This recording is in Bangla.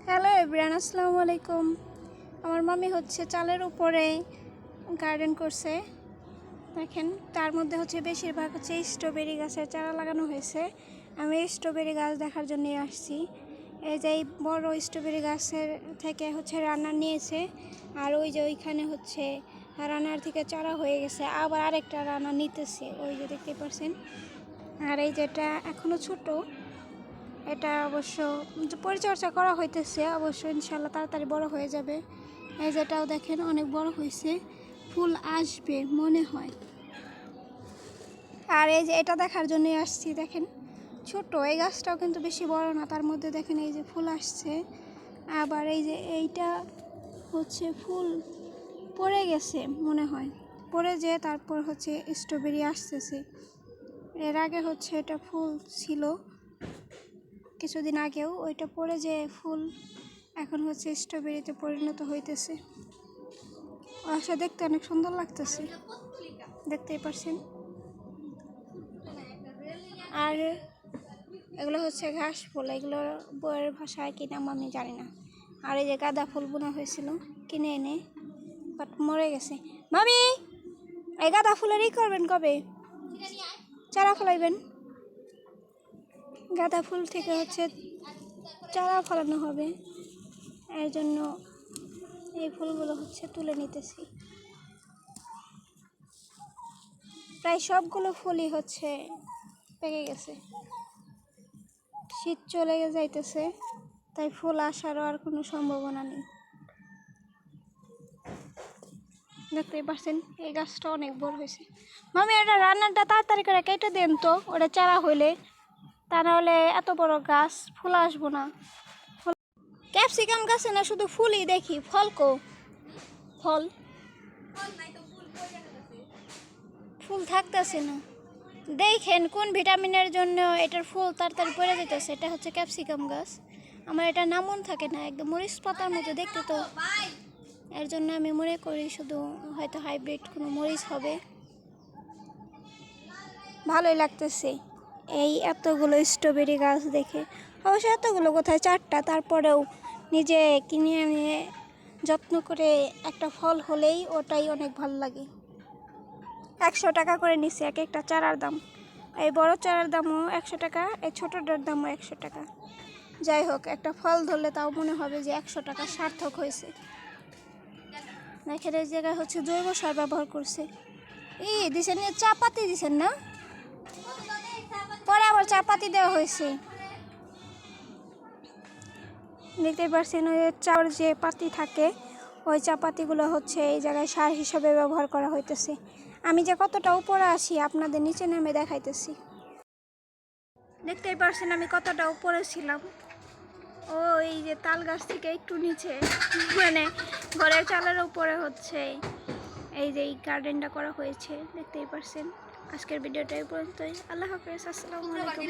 হ্যালো এভরিওয়ান, আসসালামু আলাইকুম। আমার মামি হচ্ছে চালের উপরে গার্ডেন করছে। দেখেন, তার মধ্যে হচ্ছে বেশিরভাগ হচ্ছে স্ট্রবেরি গাছের চারা লাগানো হয়েছে। আমি স্ট্রবেরি গাছ দেখার জন্য আসছি। এই যে এই বড় স্ট্রবেরি গাছের থেকে হচ্ছে রান্নার নিয়েছে, আর ওই যে ওইখানে হচ্ছে রান্নার থেকে চারা হয়ে গেছে, আবার আরেকটা রান্না নিতেছে, ওই যে দেখতে পাচ্ছেন। আর এই যেটা এখনো ছোট, এটা অবশ্য পরিচর্যা করা হইতেছে, অবশ্য ইনশাল্লাহ তাড়াতাড়ি বড় হয়ে যাবে। এই যেটাও দেখেন অনেক বড় হয়েছে, ফুল আসবে মনে হয়। আর এই যে এটা দেখার জন্য আসছি, দেখেন ছোট এই গাছটাও কিন্তু বেশি বড় না, তার মধ্যে দেখেন এই যে ফুল আসছে। আবার এই যে এইটা হচ্ছে ফুল পড়ে গেছে মনে হয়, পড়ে যেয়ে তারপর হচ্ছে স্ট্রবেরি আসতেছে। এর আগে হচ্ছে এটা ফুল ছিল কিছুদিন আগেও, ওইটা পরে যে ফুল এখন হচ্ছে স্ট্রবেরিতে পরিণত হইতেছে। আশা দেখতে অনেক সুন্দর লাগতেছে, দেখতেই পারছেন। আর এগুলো হচ্ছে ঘাস ফুল, এগুলো বইয়ের ভাষায় কি নাম আমি জানি না। আর এই যে গাঁদা ফুল বোনা হয়েছিল কিনে এনে, বাট মরে গেছে। মামি, এই গাঁদা ফুলেরই করবেন কবে? চারা ফলাইবেন? গাঁদা ফুল থেকে হচ্ছে চারা ফলানো হবে, এর জন্য এই ফুলগুলো হচ্ছে তুলে নিতেছি। প্রায় সবগুলো ফুলই হচ্ছে পেকে গেছে, শীত চলে যাইতেছে, তাই ফুল আসারও আর কোনো সম্ভাবনা নেই। দেখতেই পাচ্ছেন এই গাছটা অনেক বড় হয়েছে। মামি, এটা রান্নাটা তাড়াতাড়ি করে কেটে দেন তো, ওটা চারা হইলে, তা নাহলে এত বড় গাছ ফুল আসবো না। ক্যাপসিকাম গাছে না শুধু ফুলই দেখি, ফল কো? ফল ফুল থাকতেছে না। দেখেন কোন ভিটামিনের জন্য এটার ফুল তাড়াতাড়ি পড়ে যেতেছে। এটা হচ্ছে ক্যাপসিকাম গাছ, আমার এটা নামন থাকে না, একদম মরিচ পাতার মতো দেখতে, তো এর জন্য আমি মনে করি শুধু হয়তো হাইব্রিড কোনো মরিচ হবে। ভালোই লাগতেছে এই এতগুলো স্ট্রবেরি গাছ দেখে। অবশ্য এতগুলো কোথায়, চারটা, তারপরেও নিজে কিনে এনে যত্ন করে একটা ফল হলেই ওটাই অনেক ভালো লাগে। 100 টাকা করে নিচ্ছে এক একটা চারার দাম। এই বড় চারার দামও 100 টাকা, এই ছোটোটার দামও 100 টাকা। যাই হোক, একটা ফল ধরলে তাও মনে হবে যে 100 টাকা সার্থক হয়েছে। দেখেন এই জায়গায় হচ্ছে জৈব সার ব্যবহার করছে। দিছেন চা পাতি দিছেন না, পরে আবার চা পাতি দেওয়া হয়েছে। দেখতে পাচ্ছেন ওই চার যে পাতি থাকে, ওই চা পাতিগুলো হচ্ছে এই জায়গায় সার হিসাবে ব্যবহার করা হইতেছে। আমি যে কতটা উপরে আসি আপনাদের নিচে নেমে দেখাইতেছি। দেখতেই পাচ্ছেন আমি কতটা উপরে ছিলাম। ও এই যে তাল গাছ থেকে একটু নিচে, মানে ঘরের চালের উপরে হচ্ছে এই যে এই গার্ডেনটা করা হয়েছে, দেখতেই পাচ্ছেন। আজকের ভিডিওটা এই পর্যন্তই। আল্লাহ হাফেজ, আসসালামু আলাইকুম।